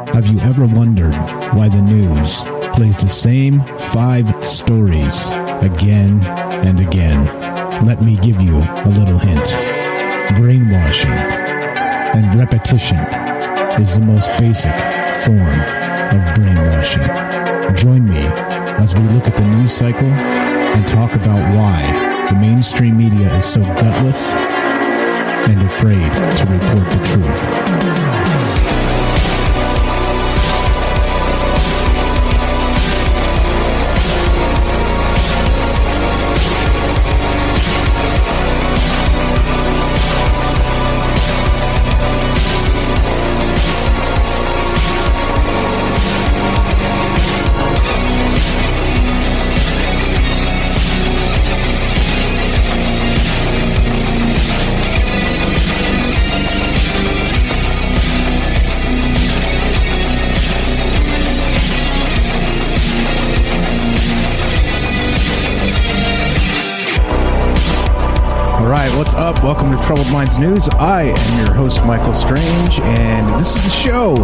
Have you ever wondered why the news plays the same 5 stories again and again? Let me give you a little hint. Brainwashing and repetition is the most basic form of brainwashing. Join me as we look at the news cycle and talk about why the mainstream media is so gutless and afraid to report the truth. What's up? Welcome to Troubled Minds News. I am your host, Michael Strange, and this is the show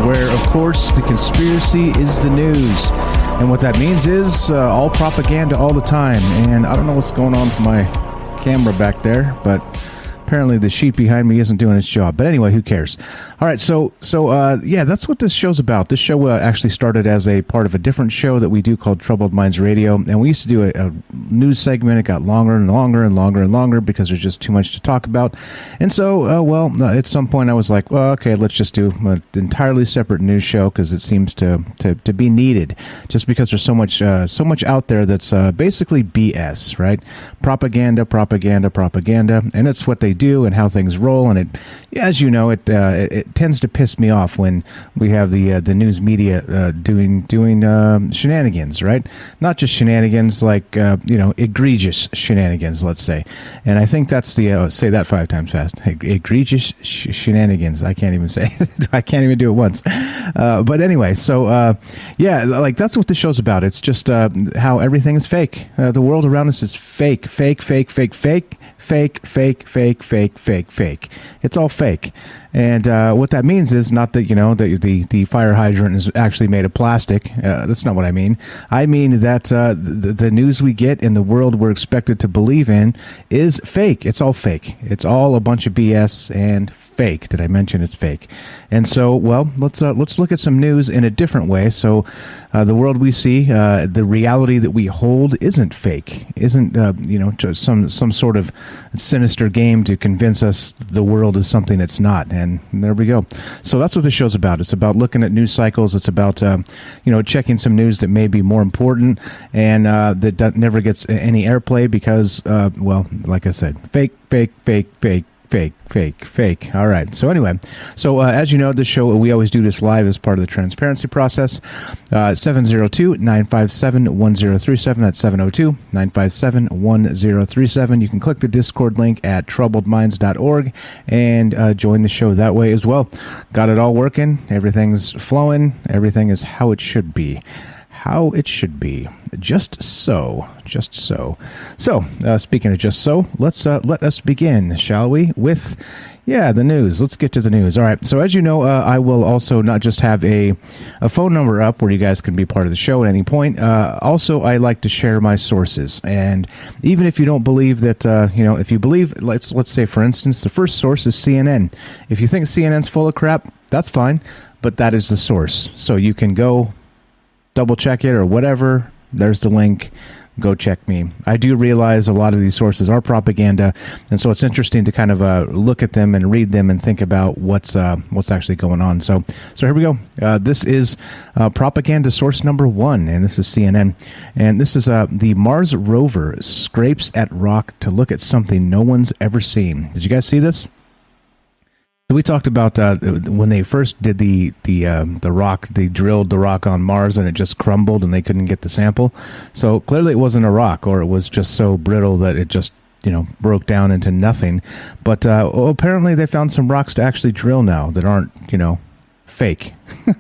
where, of course, the conspiracy is the news. And what that means is all propaganda all the time. And I don't know what's going on with my camera back there, but apparently the sheet behind me isn't doing its job. But anyway, who cares? All right, so yeah, that's what this show's about. This show actually started as a part of a different show that we do called Troubled Minds Radio, and we used to do a news segment. It got longer and longer and longer and longer because there's just too much to talk about. And so, at some point I was like, well, okay, let's just do an entirely separate news show because it seems to be needed, just because there's so much out there that's basically BS, right? Propaganda, and it's what they do and how things roll. And it, as you know, it tends to piss me off when we have the news media doing shenanigans, right? Not just shenanigans, like egregious shenanigans, let's say. And I think that's the say that 5 times fast. Egregious shenanigans. I can't even say. I can't even do it once. But anyway, so yeah, like that's what the show's about. It's just how everything is fake. The world around us is fake. It's all fake. And what that means is not that, that the fire hydrant is actually made of plastic. That's not what I mean. I mean that the news we get in the world we're expected to believe in is fake. It's all fake. It's all a bunch of BS and fake. Did I mention it's fake? And so, well, let's look at some news in a different way. So the world we see, the reality that we hold isn't fake, isn't, just some sort of sinister game to convince us the world is something it's not. And there we go. So that's what the show's about. It's about looking at news cycles. It's about, checking some news that may be more important and that never gets any airplay because, like I said, fake. All right. So anyway, as you know, this show, we always do this live as part of the transparency process. 702-957-1037. That's 702-957-1037. You can click the Discord link at troubledminds.org and join the show that way as well. Got it all working. Everything's flowing. Everything is how it should be. Just so. So, speaking of just so, let us begin, shall we, with, the news. Let's get to the news. All right, so as you know, I will also not just have a phone number up where you guys can be part of the show at any point. Also, I like to share my sources, and even if you don't believe that, if you believe, let's say, for instance, the first source is CNN. If you think CNN's full of crap, that's fine, but that is the source. So you can go double check it or whatever. There's the link. Go check me. I do realize a lot of these sources are propaganda, and so it's interesting to kind of look at them and read them and think about what's actually going on. So here we go. This is propaganda source number 1, and this is CNN. And this is the Mars rover scrapes at rock to look at something no one's ever seen. Did you guys see this? We talked about when they first did the rock, they drilled the rock on Mars and it just crumbled and they couldn't get the sample. So clearly it wasn't a rock, or it was just so brittle that it just, broke down into nothing. But apparently they found some rocks to actually drill now that aren't, fake,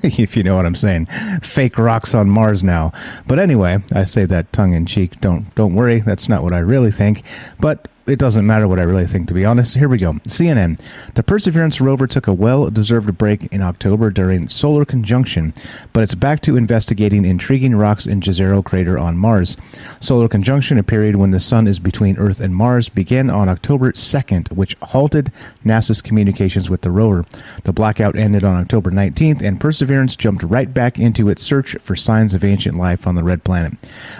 if you know what I'm saying. Fake rocks on Mars now. But anyway, I say that tongue in cheek. Don't worry. That's not what I really think. But it doesn't matter what I really think, to be honest. Here we go. CNN. The Perseverance rover took a well-deserved break in October during solar conjunction, but it's back to investigating intriguing rocks in Jezero crater on Mars. Solar conjunction, a period when the sun is between Earth and Mars, began on October 2nd, which halted NASA's communications with the rover. The blackout ended on October 19th, and Perseverance jumped right back into its search for signs of ancient life on the red planet.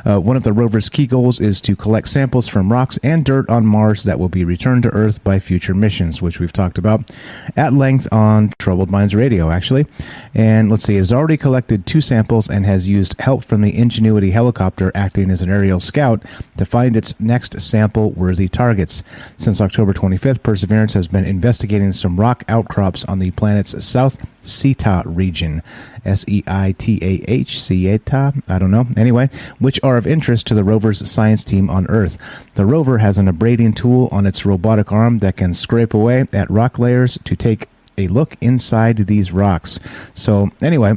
One of the rover's key goals is to collect samples from rocks and dirt on Mars that will be returned to Earth by future missions, which we've talked about at length on Troubled Minds Radio, actually. And let's see, it has already collected 2 samples and has used help from the Ingenuity helicopter acting as an aerial scout to find its next sample-worthy targets. Since October 25th, Perseverance has been investigating some rock outcrops on the planet's South Seta region, Seitah, Seta, I don't know, anyway, which are of interest to the rover's science team on Earth. The rover has an abrading tool on its robotic arm that can scrape away at rock layers to take a look inside these rocks. So anyway,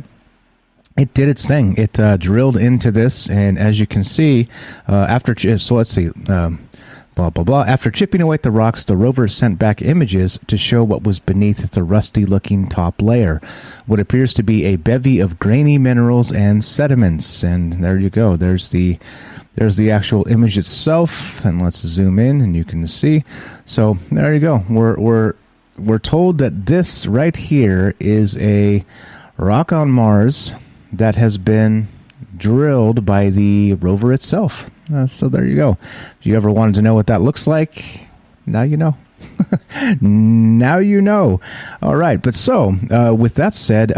it did its thing. It drilled into this, and as you can see, so let's see, blah, blah, blah. After chipping away at the rocks, the rover sent back images to show what was beneath the rusty-looking top layer, what appears to be a bevy of grainy minerals and sediments. And there you go. There's the actual image itself, and let's zoom in, and you can see. So there you go. We're told that this right here is a rock on Mars that has been drilled by the rover itself. So there you go. If you ever wanted to know what that looks like, now you know. Now you know. All right, but so with that said,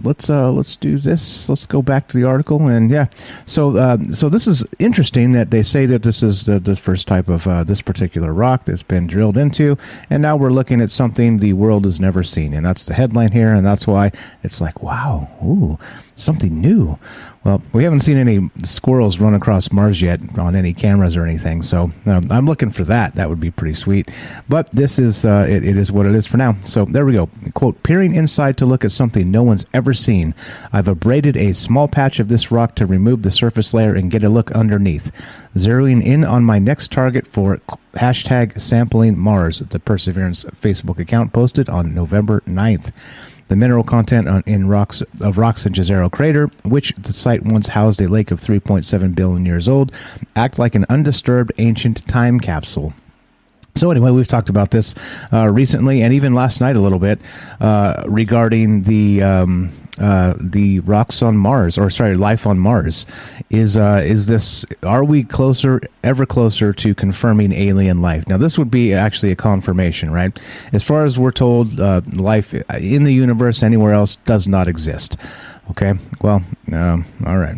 let's do this. Let's go back to the article, and yeah. So this is interesting that they say that this is the first type of this particular rock that's been drilled into, and now we're looking at something the world has never seen, and that's the headline here, and that's why it's like, wow, ooh, something new. Well, we haven't seen any squirrels run across Mars yet on any cameras or anything, so I'm looking for that. That would be pretty sweet. But this is, it is what it is for now. So there we go. Quote, peering inside to look at something no one's ever seen. I've abraded a small patch of this rock to remove the surface layer and get a look underneath. Zeroing in on my next target for hashtag sampling Mars, the Perseverance Facebook account posted on November 9th. The mineral content of rocks in Jezero crater, which the site once housed a lake of 3.7 billion years old, act like an undisturbed ancient time capsule. So anyway, we've talked about this recently, and even last night a little bit, regarding the rocks on Mars, or sorry, life on Mars. Are we ever closer to confirming alien life? Now, this would be actually a confirmation, right? As far as we're told, life in the universe anywhere else does not exist. Okay, well, all right.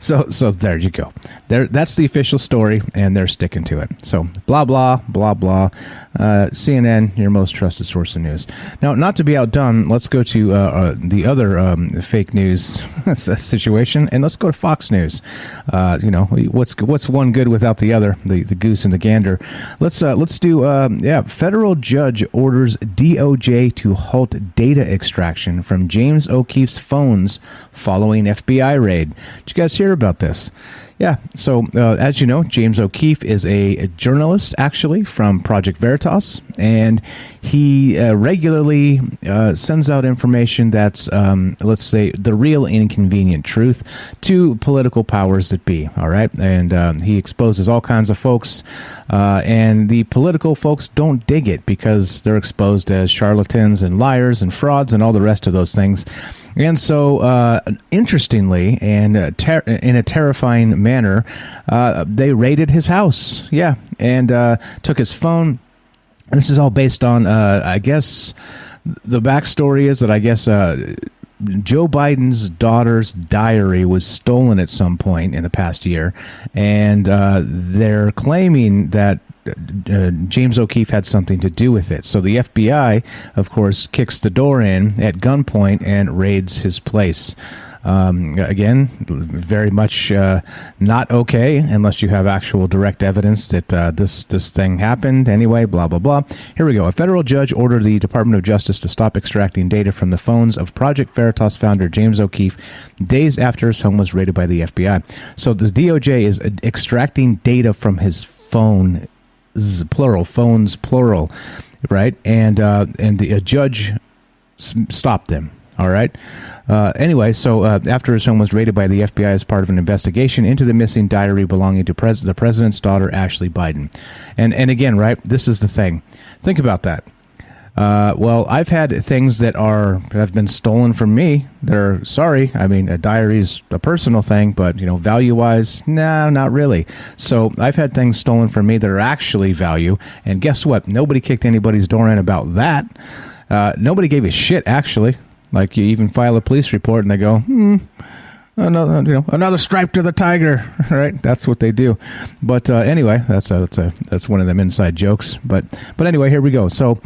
So there you go. That's the official story, and they're sticking to it. So blah, blah, blah, blah. CNN, your most trusted source of news. Now, not to be outdone, let's go to the other fake news situation, and let's go to Fox News. What's one good without the other? The goose and the gander. Let's do federal judge orders DOJ to halt data extraction from James O'Keefe's phone following FBI raid. Did you guys hear about this? Yeah, so as you know, James O'Keefe is a journalist, actually, from Project Veritas, and he regularly sends out information that's, let's say, the real inconvenient truth to political powers that be, all right? And he exposes all kinds of folks, and the political folks don't dig it because they're exposed as charlatans and liars and frauds and all the rest of those things. And so, interestingly, and in a terrifying manner, they raided his house. Yeah, and took his phone. And this is all based on, I guess, the backstory is that I guess Joe Biden's daughter's diary was stolen at some point in the past year, and they're claiming that James O'Keefe had something to do with it. So the FBI, of course, kicks the door in at gunpoint and raids his place. Again, very much not okay unless you have actual direct evidence that this thing happened. Anyway, blah, blah, blah. Here we go. A federal judge ordered the Department of Justice to stop extracting data from the phones of Project Veritas founder James O'Keefe days after his home was raided by the FBI. So the DOJ is extracting data from his phone plural, phones, plural, right? And the judge stopped them. All right. Anyway, so after his home was raided by the FBI as part of an investigation into the missing diary belonging to the president's daughter, Ashley Biden. And again, right, this is the thing. Think about that. Well, I've had things that have been stolen from me that are, sorry, I mean, a diary's a personal thing, but, value-wise, no, not really. So I've had things stolen from me that are actually value, and guess what? Nobody kicked anybody's door in about that. Nobody gave a shit, actually. Like, you even file a police report, and they go, another stripe to the tiger, right? That's what they do. But anyway, that's one of them inside jokes. But anyway, here we go. So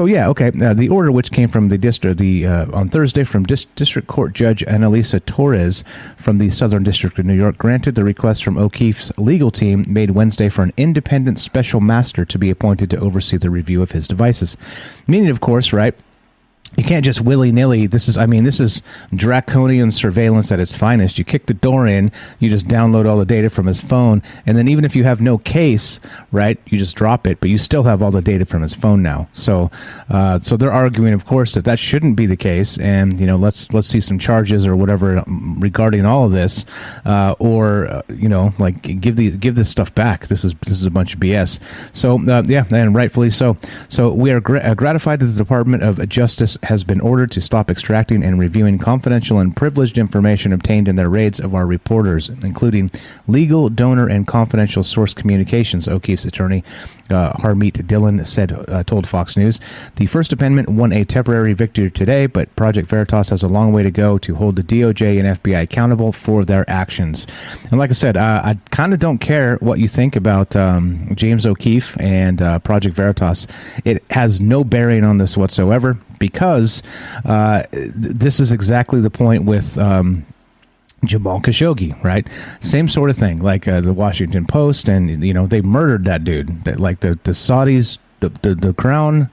yeah, okay. The order, which came from the district, on Thursday from District Court Judge Annalisa Torres from the Southern District of New York, granted the request from O'Keefe's legal team made Wednesday for an independent special master to be appointed to oversee the review of his devices. Meaning, of course, right? You can't just willy-nilly. This is draconian surveillance at its finest. You kick the door in, you just download all the data from his phone, and then even if you have no case, right, you just drop it, but you still have all the data from his phone now. So they're arguing, of course, that shouldn't be the case, and let's see some charges or whatever regarding all of this, give this stuff back. This is a bunch of BS. So yeah, and rightfully so. So we are gratified that the Department of Justice has been ordered to stop extracting and reviewing confidential and privileged information obtained in their raids of our reporters, including legal, donor, and confidential source communications, O'Keefe's attorney Harmeet Dillon told Fox News. The First Amendment won a temporary victory today, but Project Veritas has a long way to go to hold the DOJ and FBI accountable for their actions. And like I said, I kind of don't care what you think about James O'Keefe and Project Veritas. It has no bearing on this whatsoever, because this is exactly the point with Jamal Khashoggi, right? Same sort of thing, like the Washington Post, and they murdered that dude. Like the Saudis, the crown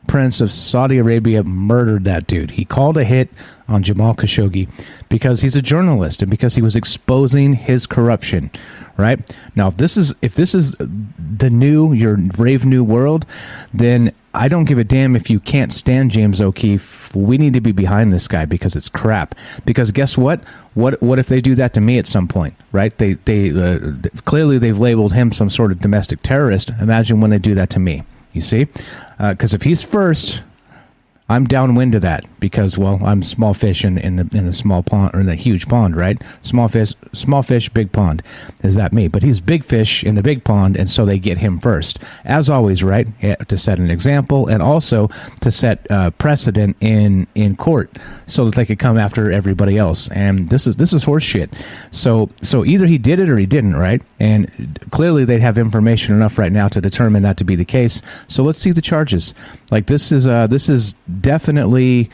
prince of Saudi Arabia murdered that dude. He called a hit on Jamal Khashoggi because he's a journalist and because he was exposing his corruption. Right now, if this is your brave new world, then I don't give a damn if you can't stand James O'Keefe. We need to be behind this guy because it's crap. Because guess what? What if they do that to me at some point? Right? They clearly they've labeled him some sort of domestic terrorist. Imagine when they do that to me. You see? Because if he's first, I'm downwind of that because, well, I'm small fish in a small pond, or in a huge pond, right? Small fish, big pond. Is that me? But he's big fish in the big pond, and so they get him first. As always, right? To set an example and also to set precedent in court so that they could come after everybody else. And this is horse shit. So either he did it or he didn't, right? And clearly they'd have information enough right now to determine that to be the case. So let's see the charges. Like this is definitely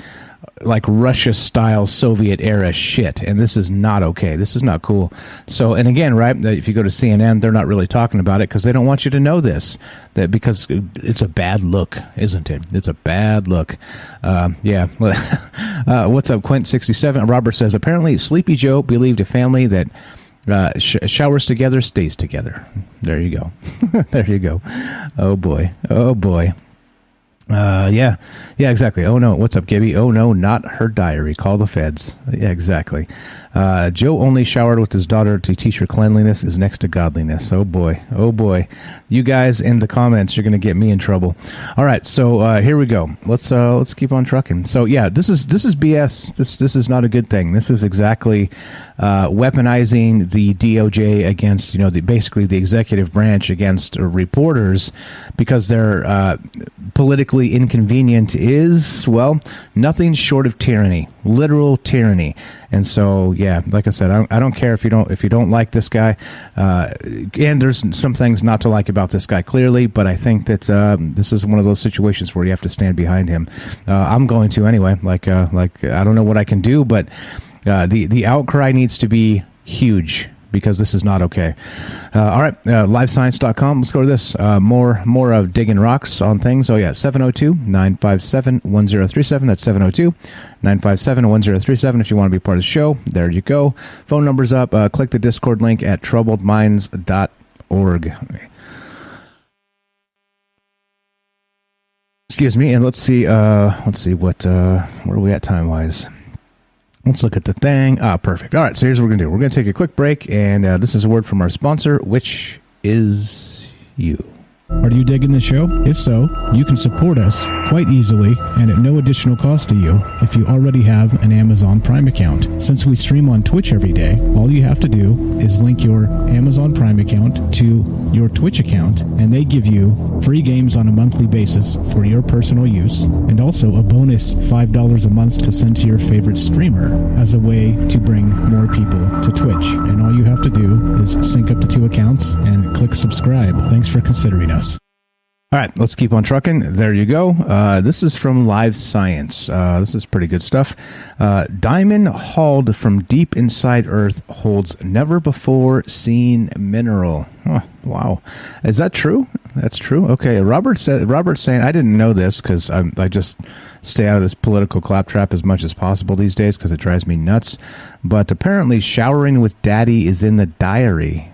like Russia-style Soviet-era shit, and this is not okay. This is not cool. So, and again, right, if you go to CNN, they're not really talking about it because they don't want you to know this, that because it's a bad look, isn't it? It's a bad look. Yeah. What's up, Quint67? Robert says, apparently Sleepy Joe believed a family that showers together stays together. There you go. There you go. Oh, boy. Oh, boy. Yeah, exactly. Oh no, what's up, Gibby? Oh no, not her diary. Call the feds. Yeah, exactly. Joe only showered with his daughter to teach her cleanliness is next to godliness. Oh boy. You guys in the comments, you're going to get me in trouble. All right, so here we go. Let's keep on trucking. So yeah, this is BS. This is not a good thing. This is exactly weaponizing the DOJ against basically the executive branch against reporters because they're politically inconvenient is, well, nothing short of tyranny, literal tyranny. And so, yeah, like I said, I don't care if you don't like this guy. And there's some things not to like about this guy, clearly, but I think that this is one of those situations where you have to stand behind him. I'm going to anyway. Like I don't know what I can do, but the outcry needs to be huge, because this is not okay. All right, livescience.com. Let's go to this. More of digging rocks on things. Oh, yeah, 702-957-1037. That's 702-957-1037 if you want to be part of the show. There you go. Phone number's up. Click the Discord link at troubledminds.org. Excuse me, and let's see what where are we at time wise. Let's look at the thing. Perfect. All right, so here's what we're gonna do. We're gonna take a quick break, and this is a word from our sponsor, which is you. Are you digging the show? If so, you can support us quite easily and at no additional cost to you if you already have an Amazon Prime account. Since we stream on Twitch every day, all you have to do is link your Amazon Prime account to your Twitch account, and they give you free games on a monthly basis for your personal use, and also a bonus $5 a month to send to your favorite streamer as a way to bring more people to Twitch. And all you have to do is sync up the two accounts and click subscribe. Thanks for considering us. All right, let's keep on trucking. There you go. This is from Live Science. This is pretty good stuff. Diamond hauled from deep inside Earth holds never-before-seen mineral. Oh, wow. Is that true? That's true? Okay, Robert's saying, I didn't know this because I just stay out of this political claptrap as much as possible these days because it drives me nuts. But apparently showering with daddy is in the diary.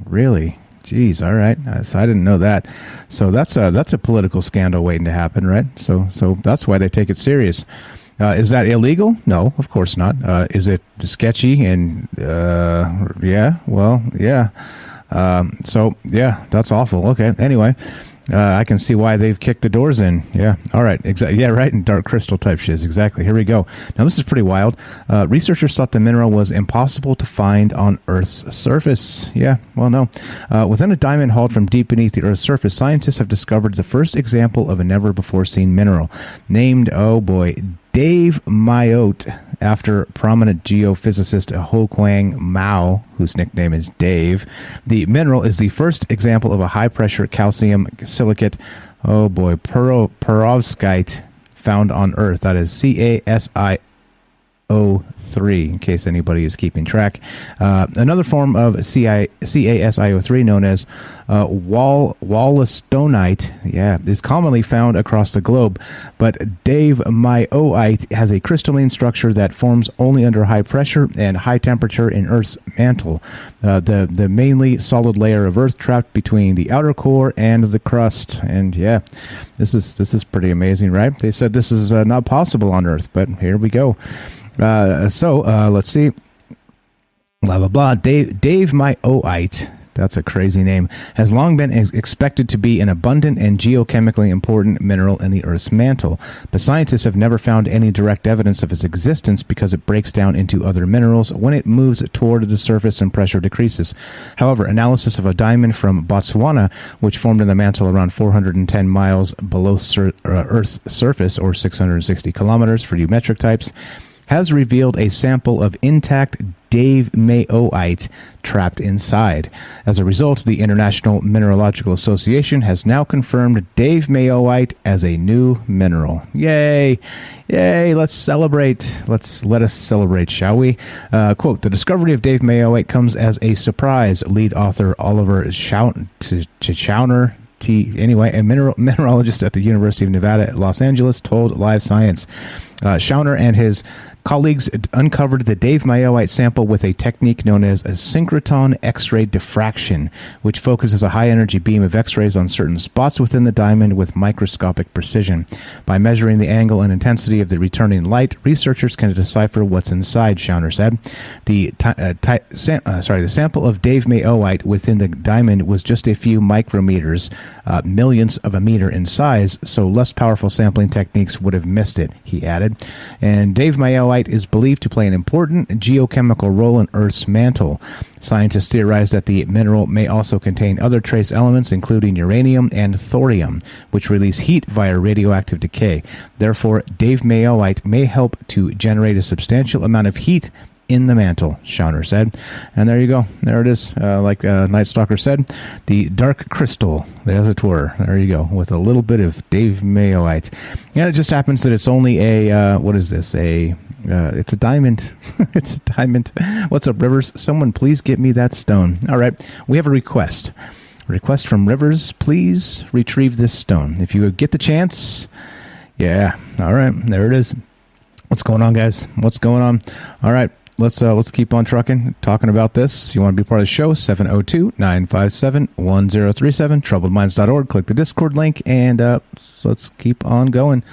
Really? Jeez, all right. So I didn't know that. So that's a political scandal waiting to happen, right? So that's why they take it serious. Is that illegal? No, of course not. Is it sketchy? And yeah, well, yeah. So yeah, that's awful. Okay. Anyway, I can see why they've kicked the doors in. Yeah. All right. Exactly. Yeah. Right. And dark crystal type shiz. Exactly. Here we go. Now this is pretty wild. Researchers thought the mineral was impossible to find on Earth's surface. Yeah. Well, no. Within a diamond hauled from deep beneath the Earth's surface, scientists have discovered the first example of a never before seen mineral named, oh boy, Dave Mayotte, after prominent geophysicist Ho Kwang Mao, whose nickname is Dave. The mineral is the first example of a high-pressure calcium silicate, oh boy, perovskite, found on Earth. That is CASIO3, in case anybody is keeping track. Another form of CASIO3, known as wollastonite, is commonly found across the globe, but Dave Mayotte has a crystalline structure that forms only under high pressure and high temperature in Earth's mantle, the mainly solid layer of Earth trapped between the outer core and the crust. And yeah, this is pretty amazing, right? They said this is not possible on Earth, but here we go. So let's see. Blah, blah, blah. Dave Mayotte, that's a crazy name, has long been expected to be an abundant and geochemically important mineral in the Earth's mantle, but scientists have never found any direct evidence of its existence because it breaks down into other minerals when it moves toward the surface and pressure decreases. However, analysis of a diamond from Botswana, which formed in the mantle around 410 miles below Earth's surface, or 660 kilometers for you metric types, has revealed a sample of intact Dave Mayotte trapped inside. As a result, the International Mineralogical Association has now confirmed Dave Mayotte as a new mineral. Yay! Yay! Let's celebrate. Let us celebrate, shall we? Quote, the discovery of Dave Mayotte comes as a surprise, lead author Oliver Schauner, anyway, a mineralogist at the University of Nevada at Los Angeles, told Live Science. Schauner and his colleagues uncovered the Dave Mayotte sample with a technique known as a synchrotron X-ray diffraction, which focuses a high-energy beam of X-rays on certain spots within the diamond with microscopic precision. By measuring the angle and intensity of the returning light, researchers can decipher what's inside, Schauner said. The sample of Dave Mayotte within the diamond was just a few micrometers, millionths of a meter in size, so less powerful sampling techniques would have missed it, he added. And Dave Mayotte is believed to play an important geochemical role in Earth's mantle. Scientists theorize that the mineral may also contain other trace elements, including uranium and thorium, which release heat via radioactive decay. Therefore, Dave Mayotte may help to generate a substantial amount of heat in the mantle, Schauner said. And there you go. There it is. Like Night Stalker said, the dark crystal, as it were. There you go, with a little bit of Dave Mayotte. And it just happens that it's only a, what is this? It's a diamond. It's a diamond. What's up, Rivers? Someone please get me that stone. All right. We have a request. Request from Rivers. Please retrieve this stone. If you get the chance. Yeah. All right. There it is. What's going on, guys? What's going on? All right. let's keep on trucking, talking about this. You want to be part of the show? 702-957-1037, troubledminds.org. Click the Discord link, and let's keep on going.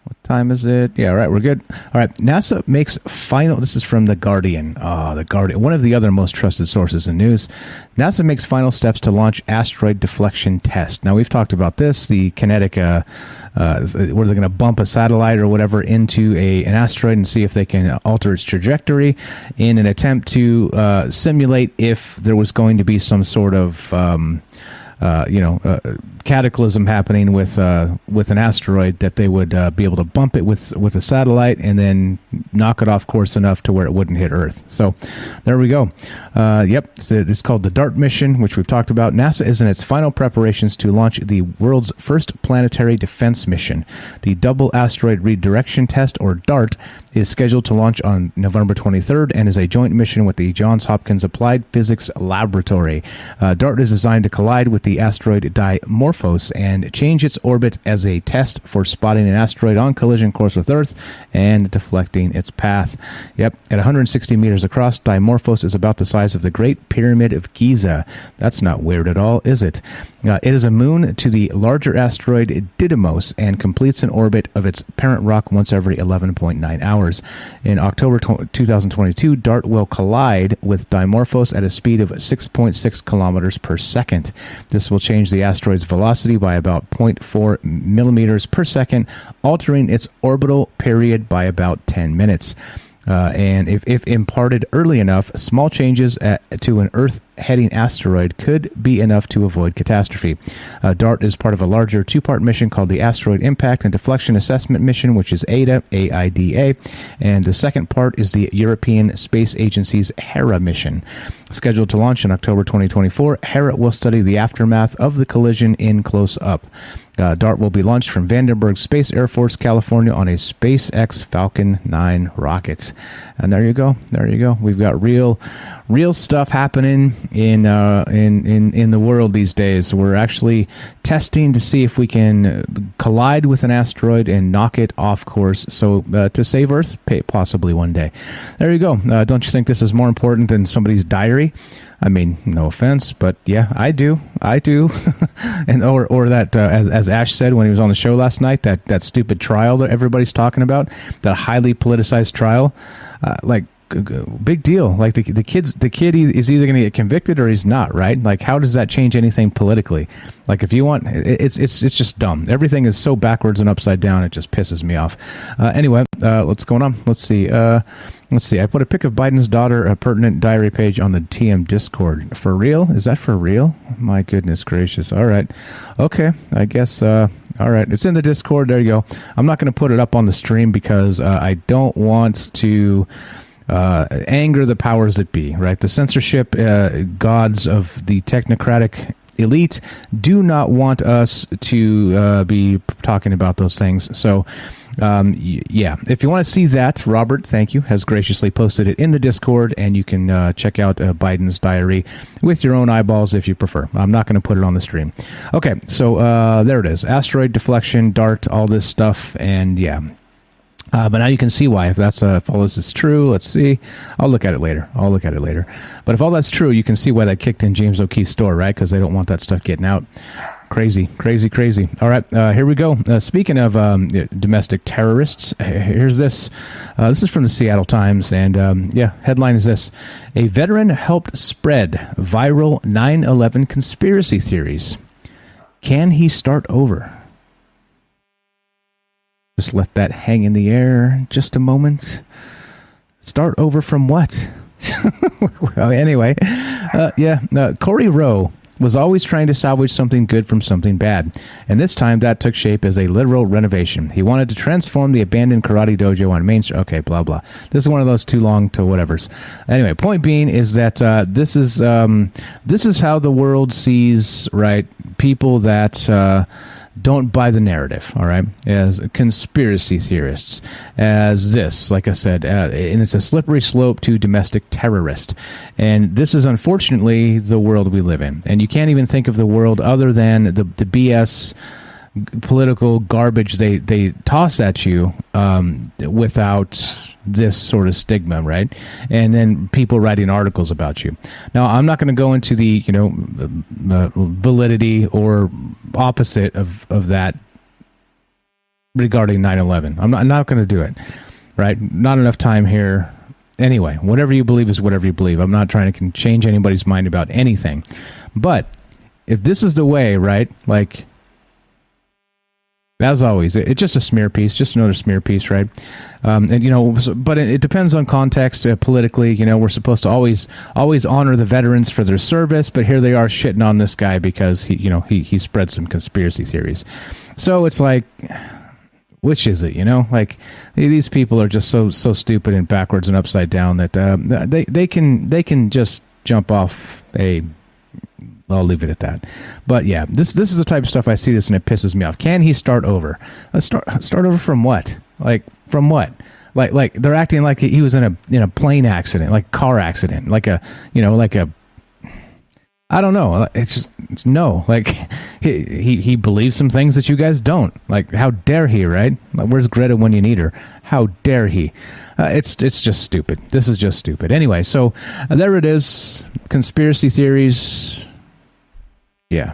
What time is it? Yeah, all right, we're good. All right, NASA makes final... This is from The Guardian. The Guardian, one of the other most trusted sources in news. NASA makes final steps to launch asteroid deflection test. Now, we've talked about this, the kinetic... where they're going to bump a satellite or whatever into an asteroid and see if they can alter its trajectory in an attempt to simulate if there was going to be some sort of... cataclysm happening with an asteroid, that they would be able to bump it with a satellite and then knock it off course enough to where it wouldn't hit Earth. So there we go. It's called the DART mission, which we've talked about. NASA is in its final preparations to launch the world's first planetary defense mission. The Double Asteroid Redirection Test, or DART, is scheduled to launch on November 23rd and is a joint mission with the Johns Hopkins Applied Physics Laboratory. DART is designed to collide with the asteroid Dimorphos and change its orbit as a test for spotting an asteroid on collision course with Earth and deflecting its path. At 160 meters across, Dimorphos is about the size of the Great Pyramid of Giza. That's not weird at all, is it? It is a moon to the larger asteroid Didymos and completes an orbit of its parent rock once every 11.9 hours. In October 2022, DART will collide with Dimorphos at a speed of 6.6 kilometers per second. This will change the asteroid's velocity by about 0.4 millimeters per second, altering its orbital period by about 10 minutes. And if imparted early enough, small changes to an Earth-heading asteroid could be enough to avoid catastrophe. DART is part of a larger two-part mission called the Asteroid Impact and Deflection Assessment Mission, which is AIDA, AIDA, and the second part is the European Space Agency's Hera mission. Scheduled to launch in October 2024, Hera will study the aftermath of the collision in close-up. DART will be launched from Vandenberg Space Air Force, California, on a SpaceX Falcon 9 rocket. And there you go. There you go. We've got real stuff happening in the world these days. We're actually testing to see if we can collide with an asteroid and knock it off course, so to save Earth, possibly one day. There you go. Don't you think this is more important than somebody's diary? I mean, no offense, but yeah, I do. And or that, as Ash said when he was on the show last night, that stupid trial that everybody's talking about, that highly politicized trial, big deal. Like the kid is either going to get convicted or he's not, right? Like, how does that change anything politically? Like, if you want, it's just dumb. Everything is so backwards and upside down, it just pisses me off. Anyway, what's going on? Let's see. I put a pic of Biden's daughter, a pertinent diary page, on the TM Discord. For real? Is that for real? My goodness gracious. All right. Okay. I guess, all right. It's in the Discord. There you go. I'm not going to put it up on the stream because I don't want to anger the powers that be, right? The censorship gods of the technocratic elite do not want us to be talking about those things. So, yeah, if you want to see that, Robert, thank you, has graciously posted it in the Discord, and you can check out Biden's diary with your own eyeballs if you prefer. I'm not going to put it on the stream. Okay, so there it is. Asteroid deflection, DART, all this stuff, and yeah. But now you can see why. If all this is true, let's see. I'll look at it later. But if all that's true, you can see why that kicked in James O'Keefe's store, right? Because they don't want that stuff getting out. Crazy. All right, here we go. Speaking of domestic terrorists, here's this. This is from the Seattle Times, and headline is this: a veteran helped spread viral 9/11 conspiracy theories. Can he start over? Just let that hang in the air just a moment. Start over from what? Well, anyway, Corey Rowe was always trying to salvage something good from something bad, and this time that took shape as a literal renovation. He wanted to transform the abandoned karate dojo on Main Street. Okay, blah blah. This is one of those too long to whatevers. Anyway, point being is that this is how the world sees, right, people that don't buy the narrative, all right, as conspiracy theorists, as this, like I said, and it's a slippery slope to domestic terrorist. And this is unfortunately the world we live in. And you can't even think of the world other than the BS political garbage they toss at you without this sort of stigma, right? And then people writing articles about you. Now, I'm not going to go into the validity or opposite of that regarding 9/11. I'm not going to do it, right? Not enough time here. Anyway, whatever you believe is whatever you believe. I'm not trying to change anybody's mind about anything. But if this is the way, right, like, as always, it's just a smear piece, just another smear piece, right? But it depends on context politically. We're supposed to always honor the veterans for their service, but here they are shitting on this guy because he spread some conspiracy theories. So it's like, which is it? Like, these people are just so stupid and backwards and upside down that they can just jump off a. I'll leave it at that. But yeah, this is the type of stuff I see this and it pisses me off. Can he start over? Start over from what? Like, from what? Like they're acting like he was in a plane accident, like car accident, like a I don't know. It's no. Like, he believes some things that you guys don't. Like, how dare he, right? Like, where's Greta when you need her? How dare he? It's just stupid. This is just stupid. Anyway, so there it is. Conspiracy theories. Yeah.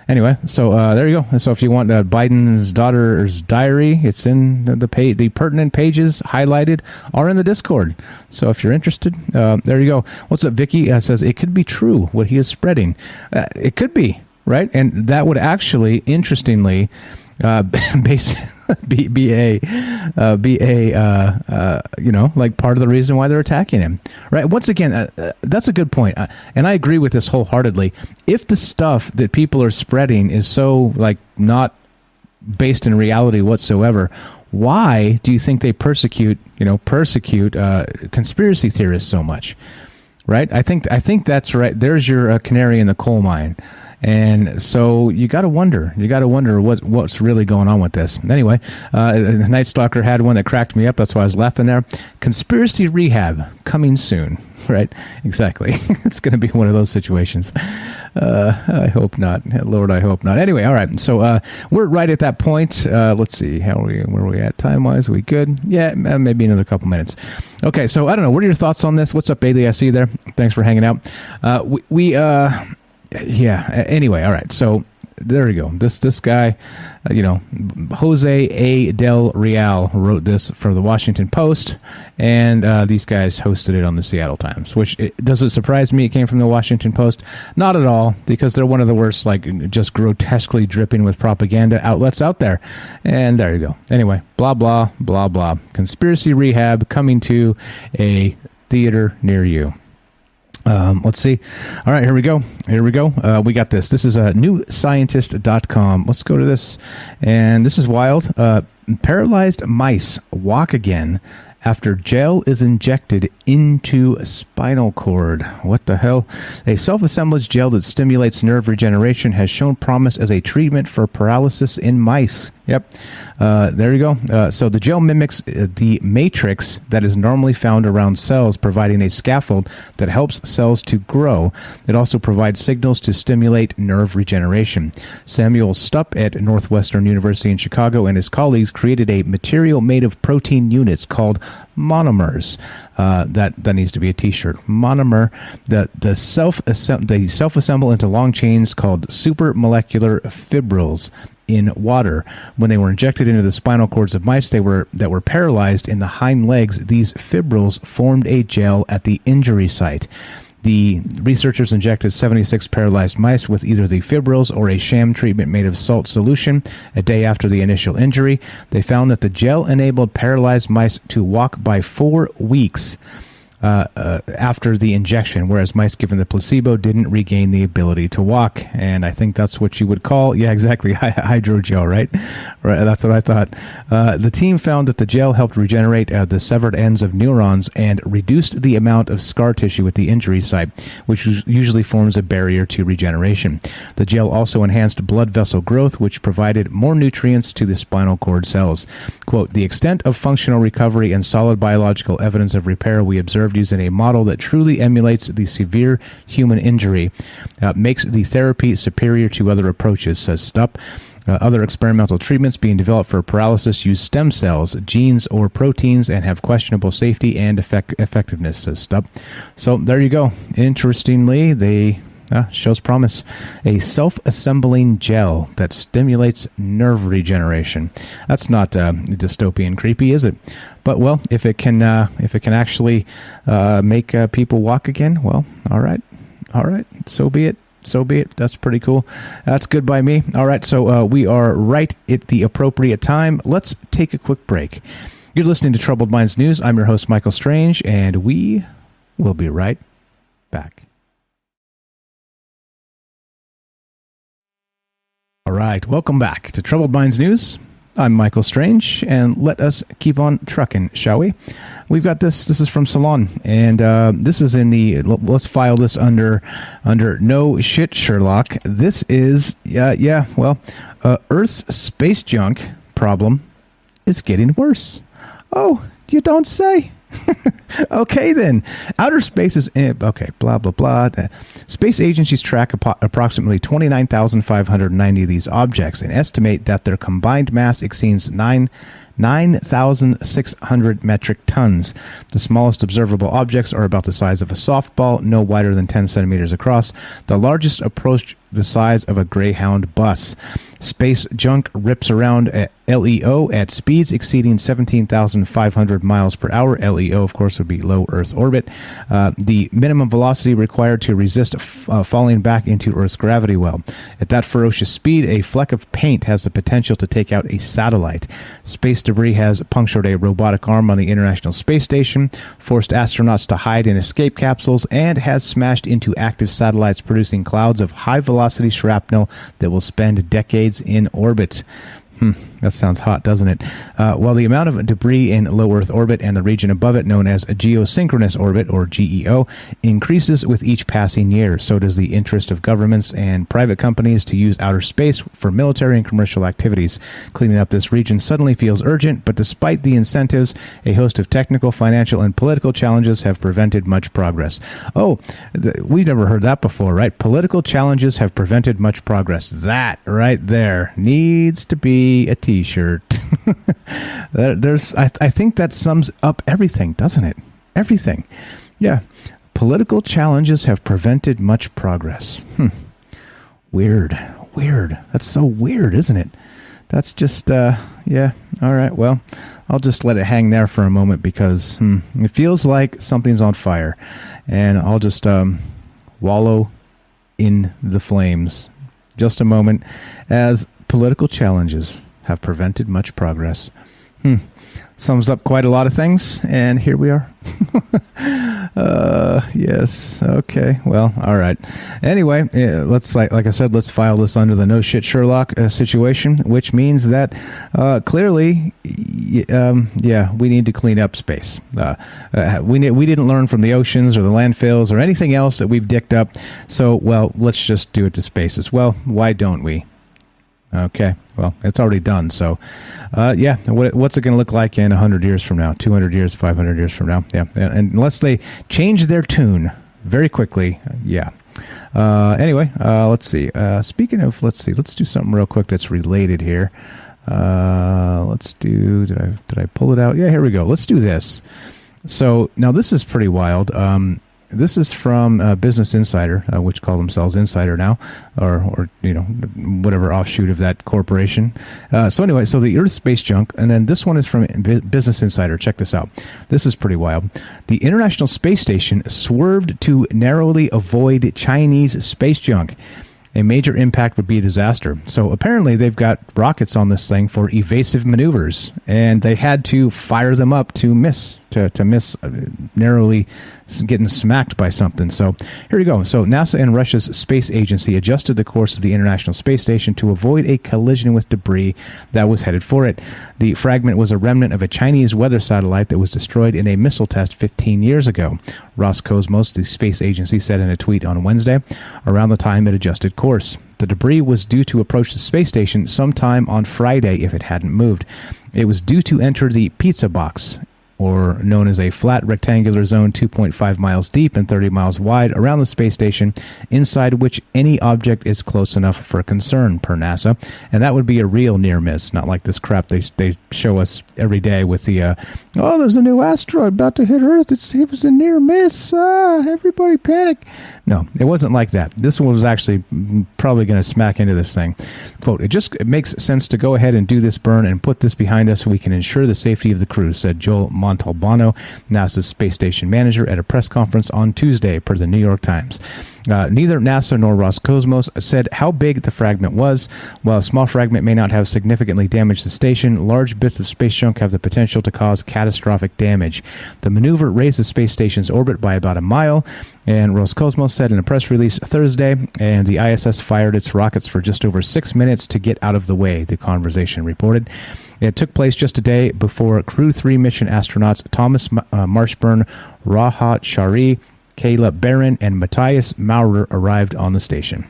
Anyway, so there you go. So if you want Biden's daughter's diary, it's in the pertinent pages highlighted are in the Discord. So if you're interested, there you go. What's up, Vicky? Says it could be true what he is spreading. It could be, right? And that would actually, interestingly, be a like part of the reason why they're attacking him, right? Once again, that's a good point, and I agree with this wholeheartedly. If the stuff that people are spreading is so like not based in reality whatsoever, why do you think they persecute conspiracy theorists so much, right? I think that's right. There's your canary in the coal mine. And so you got to wonder what's really going on with this. Anyway, Night Stalker had one that cracked me up. That's why I was laughing there. Conspiracy rehab coming soon, right? Exactly. It's going to be one of those situations. I hope not. Lord, I hope not. Anyway, all right. So we're right at that point. Let's see. Where are we at time-wise? Are we good? Yeah, maybe another couple minutes. Okay, so I don't know. What are your thoughts on this? What's up, Bailey? I see you there. Thanks for hanging out. Yeah. Anyway, all right. So there you go. This guy, Jose A. Del Real wrote this for the Washington Post, and these guys hosted it on the Seattle Times. Which does it surprise me? It came from the Washington Post? Not at all, because they're one of the worst, like just grotesquely dripping with propaganda outlets out there. And there you go. Anyway, blah blah blah blah. Conspiracy rehab coming to a theater near you. Let's see. All right, here we go. We got this. This is newscientist.com. Let's go to this. And this is wild. Paralyzed mice walk again after gel is injected into spinal cord. What the hell? A self-assemblage gel that stimulates nerve regeneration has shown promise as a treatment for paralysis in mice. Yep. There you go. So the gel mimics the matrix that is normally found around cells, providing a scaffold that helps cells to grow. It also provides signals to stimulate nerve regeneration. Samuel Stupp at Northwestern University in Chicago and his colleagues created a material made of protein units called monomers. That needs to be a T-shirt. Monomer. They self-assemble into long chains called supramolecular fibrils in water. When they were injected into the spinal cords of mice that were paralyzed in the hind legs, these fibrils formed a gel at the injury site. The researchers injected 76 paralyzed mice with either the fibrils or a sham treatment made of salt solution a day after the initial injury. They found that the gel enabled paralyzed mice to walk by 4 weeks after the injection, whereas mice given the placebo didn't regain the ability to walk. And I think that's what you would call, yeah, exactly, hydrogel, right? Right, that's what I thought. The team found that the gel helped regenerate the severed ends of neurons and reduced the amount of scar tissue at the injury site, which usually forms a barrier to regeneration. The gel also enhanced blood vessel growth, which provided more nutrients to the spinal cord cells. Quote, the extent of functional recovery and solid biological evidence of repair we observed using a model that truly emulates the severe human injury makes the therapy superior to other approaches, says Stupp. Other experimental treatments being developed for paralysis use stem cells, genes, or proteins and have questionable safety and effectiveness, says Stubb. So there you go. Interestingly, they shows promise. A self-assembling gel that stimulates nerve regeneration. That's not dystopian creepy, is it? But well, if it can actually make people walk again, well, all right, so be it. So be it. That's pretty cool. That's good by me. All right, so we are right at the appropriate time. Let's take a quick break. You're listening to Troubled Minds News. I'm your host, Michael Strange, and we will be right back. All right, welcome back to Troubled Minds News. I'm Michael Strange, and let us keep on trucking, shall we? We've got this. This is from Salon, and this is in the. Let's file this under no shit, Sherlock. This is Earth's space junk problem is getting worse. Oh, you don't say. Okay, then. Outer space is... Okay, blah, blah, blah. Space agencies track approximately 29,590 of these objects and estimate that their combined mass exceeds 9,600 metric tons. The smallest observable objects are about the size of a softball, no wider than 10 centimeters across. The largest approach the size of a Greyhound bus. Space junk rips around at LEO at speeds exceeding 17,500 miles per hour. LEO, of course, would be low Earth orbit. The minimum velocity required to resist falling back into Earth's gravity well. At that ferocious speed, a fleck of paint has the potential to take out a satellite. Space debris has punctured a robotic arm on the International Space Station, forced astronauts to hide in escape capsules, and has smashed into active satellites, producing clouds of high-velocity shrapnel that will spend decades in orbit. That sounds hot, doesn't it? While the amount of debris in low Earth orbit and the region above it, known as a geosynchronous orbit, or GEO, increases with each passing year, so does the interest of governments and private companies to use outer space for military and commercial activities. Cleaning up this region suddenly feels urgent, but despite the incentives, a host of technical, financial, and political challenges have prevented much progress. We've never heard that before, right? Political challenges have prevented much progress. That right there needs to be a T-shirt. I think that sums up everything, doesn't it? Everything. Yeah. Political challenges have prevented much progress. Weird. That's so weird, isn't it? That's just, yeah. All right. Well, I'll just let it hang there for a moment because it feels like something's on fire. And I'll just wallow in the flames. Just a moment as political challenges have prevented much progress. Sums up quite a lot of things, and here we are. Yes. Okay. Well, all right. Anyway, let's like I said, let's file this under the no shit Sherlock situation, which means that clearly, we need to clean up space. We didn't learn from the oceans or the landfills or anything else that we've dicked up. So, well, let's just do it to space as well. Why don't we? Okay, well, it's already done. So, what's it going to look like in 100 years from now, 200 years, 500 years from now? Yeah, and unless they change their tune very quickly, yeah. Anyway, let's see. Speaking of, let's do something real quick that's related here. Let's do, did I pull it out? Yeah, here we go. Let's do this. So, now this is pretty wild. This is from Business Insider, which call themselves Insider now, or whatever offshoot of that corporation. So anyway, so the Earth space junk, and then this one is from Business Insider. Check this out. This is pretty wild. The International Space Station swerved to narrowly avoid Chinese space junk. A major impact would be a disaster. So apparently they've got rockets on this thing for evasive maneuvers, and they had to fire them up to miss narrowly getting smacked by something. So here you go. So NASA and Russia's space agency adjusted the course of the International Space Station to avoid a collision with debris that was headed for it. The fragment was a remnant of a Chinese weather satellite that was destroyed in a missile test 15 years ago. Roscosmos, the space agency, said in a tweet on Wednesday, around the time it adjusted course. The debris was due to approach the space station sometime on Friday if it hadn't moved. It was due to enter the pizza box, or known as a flat rectangular zone 2.5 miles deep and 30 miles wide around the space station, inside which any object is close enough for concern, per NASA. And that would be a real near miss, not like this crap they show us every day with the, there's a new asteroid about to hit Earth. It was a near miss. Everybody panic. No, it wasn't like that. This one was actually probably going to smack into this thing. Quote, it makes sense to go ahead and do this burn and put this behind us so we can ensure the safety of the crew, said Joel Montalbano, NASA's space station manager, at a press conference on Tuesday, per the New York Times. Neither NASA nor Roscosmos said how big the fragment was. While a small fragment may not have significantly damaged the station, large bits of space junk have the potential to cause catastrophic damage. The maneuver raised the space station's orbit by about a mile, and Roscosmos said in a press release Thursday, and the ISS fired its rockets for just over 6 minutes to get out of the way, the Conversation reported. It took place just a day before Crew 3 mission astronauts Thomas Marshburn, Rahat Shari, Kayla Barron, and Matthias Maurer arrived on the station.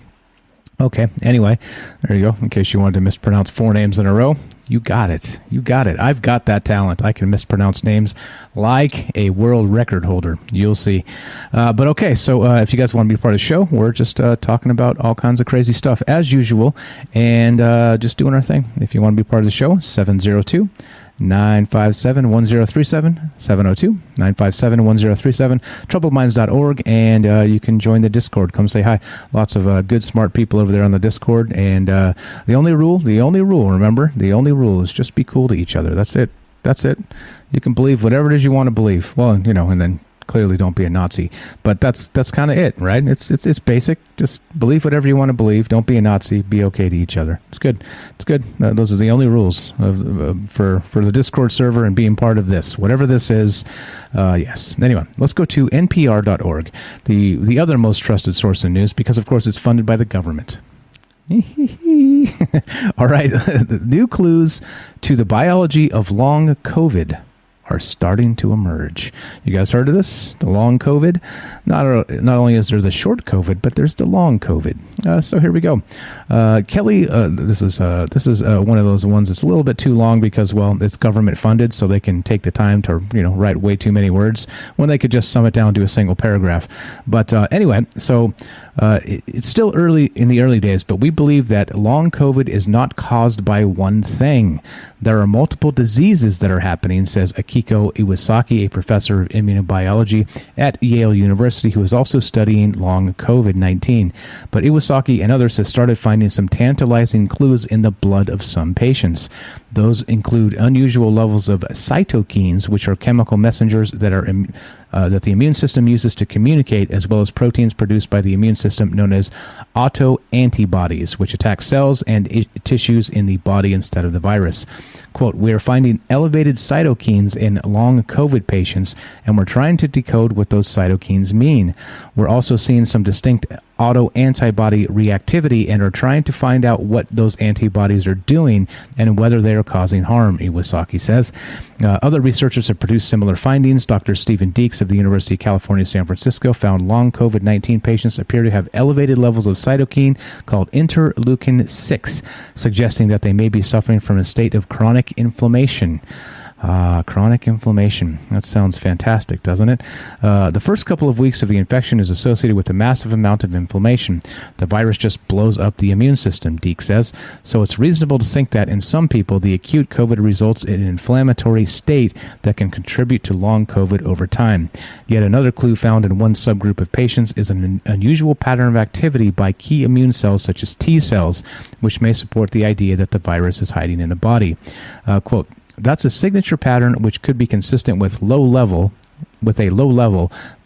Okay, anyway, there you go. In case you wanted to mispronounce 4 names in a row, you got it. You got it. I've got that talent. I can mispronounce names like a world record holder. You'll see. But okay, so if you guys want to be part of the show, we're just talking about all kinds of crazy stuff as usual, and just doing our thing. If you want to be part of the show, 702-957-1037, 702-957-1037, troubledminds.org, and you can join the Discord. Come say hi. Lots of good, smart people over there on the Discord, and the only rule, remember, the only rule is just be cool to each other. That's it. You can believe whatever it is you want to believe. Well, and then clearly don't be a Nazi. But that's kind of it, right? It's basic. Just believe whatever you want to believe. Don't be a Nazi. Be okay to each other. It's good. Those are the only rules for the Discord server and being part of this. Whatever this is, yes. Anyway, let's go to npr.org, the other most trusted source of news, because, of course, it's funded by the government. All right. New clues to the biology of long COVID are starting to emerge. You guys heard of this? The long COVID? Not only is there the short COVID, but there's the long COVID. So here we go. Kelly, this is one of those ones that's a little bit too long because, well, it's government funded, so they can take the time to, write way too many words when they could just sum it down to a single paragraph. But anyway, so it's still early in the early days, but we believe that long COVID is not caused by one thing. There are multiple diseases that are happening, says Akiko Iwasaki, a professor of immunobiology at Yale University, who is also studying long COVID-19. But Iwasaki and others have started finding some tantalizing clues in the blood of some patients. Those include unusual levels of cytokines, which are chemical messengers that are that the immune system uses to communicate, as well as proteins produced by the immune system known as autoantibodies, which attack cells and tissues in the body instead of the virus. Quote, we are finding elevated cytokines in long COVID patients, and we're trying to decode what those cytokines mean. We're also seeing some distinct autoantibody reactivity and are trying to find out what those antibodies are doing and whether they are causing harm, Iwasaki says. Other researchers have produced similar findings. Dr. Stephen Deeks of the University of California, San Francisco found long COVID-19 patients appear to have elevated levels of cytokine called interleukin-6, suggesting that they may be suffering from a state of chronic inflammation. Chronic inflammation. That sounds fantastic, doesn't it? The first couple of weeks of the infection is associated with a massive amount of inflammation. The virus just blows up the immune system, Deek says. So it's reasonable to think that in some people, the acute COVID results in an inflammatory state that can contribute to long COVID over time. Yet another clue found in one subgroup of patients is an unusual pattern of activity by key immune cells such as T cells, which may support the idea that the virus is hiding in the body. Quote, that's a signature pattern which could be consistent with a low level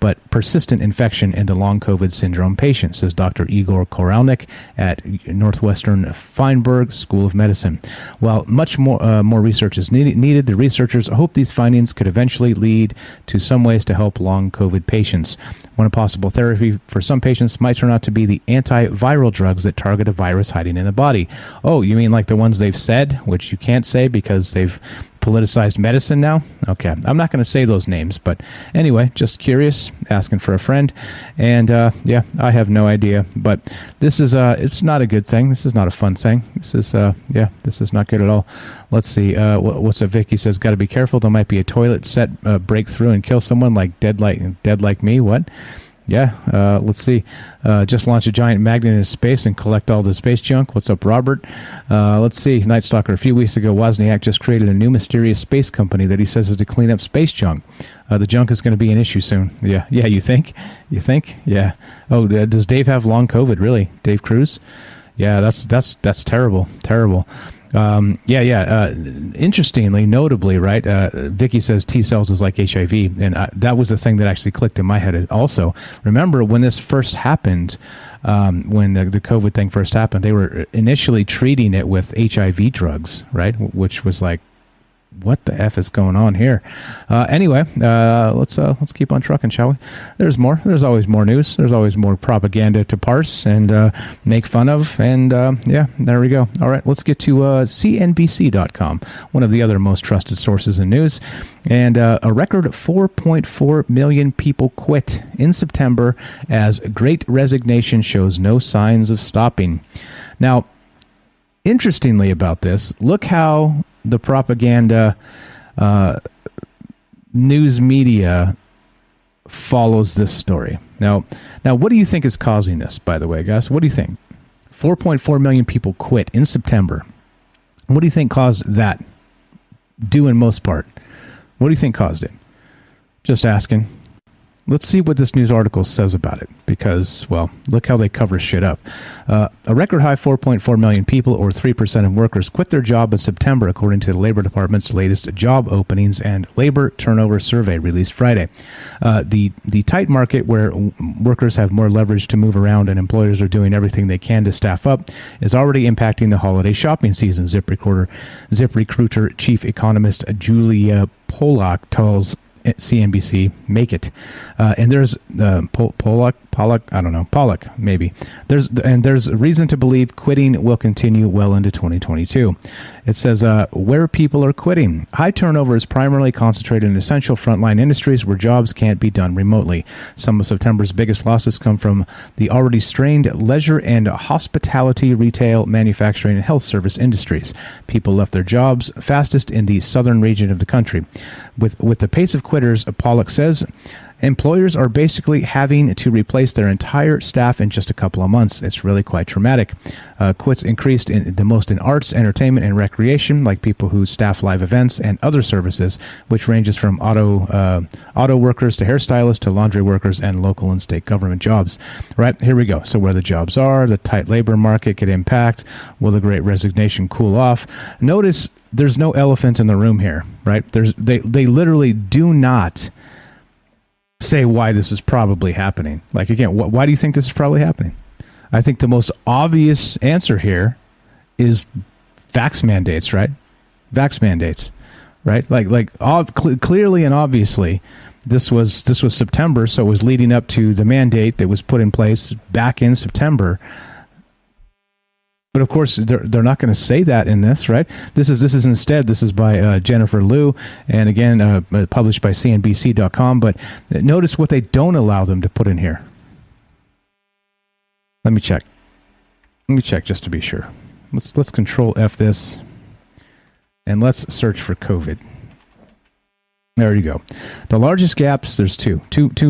but persistent infection in the long COVID syndrome patient, says Dr. Igor Koralnik at Northwestern Feinberg School of Medicine. While much more research is needed, the researchers hope these findings could eventually lead to some ways to help long COVID patients. One possible therapy for some patients might turn out to be the antiviral drugs that target a virus hiding in the body. Oh, you mean like the ones they've said, which you can't say because they've politicized medicine now? Okay, I'm not going to say those names, but anyway, just curious, asking for a friend, and yeah, I have no idea, but this is it's not a good thing. This is not a fun thing. This is yeah, this is not good at all. Let's see, what's that? Vicky says, got to be careful. There might be a toilet set break through and kill someone like dead like me. What? Yeah, let's see. Just launch a giant magnet into space and collect all the space junk. What's up, Robert? Let's see. Night Stalker. A few weeks ago, Wozniak just created a new mysterious space company that he says is to clean up space junk. The junk is going to be an issue soon. Yeah, you think? You think? Yeah. Oh, does Dave have long COVID? Really? Dave Cruz? Yeah, that's terrible. Terrible. Interestingly, notably, right? Vicky says T cells is like HIV, and that was the thing that actually clicked in my head. Also, remember when this first happened, when the COVID thing first happened, they were initially treating it with HIV drugs, right? Which was like, what the F is going on here? Anyway, let's keep on trucking, shall we? There's more. There's always more news. There's always more propaganda to parse and make fun of. And yeah, there we go. All right, let's get to CNBC.com, one of the other most trusted sources in news. And a record 4.4 million people quit in September as Great Resignation shows no signs of stopping. Now, interestingly about this, look how the propaganda news media follows this story. Now, what do you think is causing this, by the way, guys? What do you think? 4.4 million people quit in September. What do you think caused that? Due in most part. What do you think caused it? Just asking. Let's see what this news article says about it, because, well, look how they cover shit up. A record high 4.4 million people, or 3% of workers, quit their job in September, according to the Labor Department's latest job openings and labor turnover survey released Friday. The tight market, where workers have more leverage to move around and employers are doing everything they can to staff up, is already impacting the holiday shopping season, ZipRecruiter chief economist Julia Polak tells CNBC, make it. And there's Pollock, maybe. There's reason to believe quitting will continue well into 2022. It says, where people are quitting. High turnover is primarily concentrated in essential frontline industries where jobs can't be done remotely. Some of September's biggest losses come from the already strained leisure and hospitality, retail, manufacturing, and health service industries. People left their jobs fastest in the southern region of the country. With the pace of quitters, Pollock says, employers are basically having to replace their entire staff in just a couple of months. It's really quite traumatic. Quits increased the most in arts, entertainment, and recreation, like people who staff live events and other services, which ranges from auto workers to hairstylists to laundry workers and local and state government jobs. Right, here we go. So where the jobs are, the tight labor market could impact. Will the Great Resignation cool off? Notice there's no elephant in the room here, right? They literally do not say why this is probably happening. Like, again, why do you think this is probably happening? I think the most obvious answer here is vax mandates, right? Vax mandates, right? Clearly and obviously, this was September, so it was leading up to the mandate that was put in place back in September. But of course, they're not going to say that in this, right? This is by Jennifer Liu, and again, published by CNBC.com. But notice what they don't allow them to put in here. Let me check just to be sure. Let's Control F this, and let's search for COVID. There you go. The largest gaps, there's two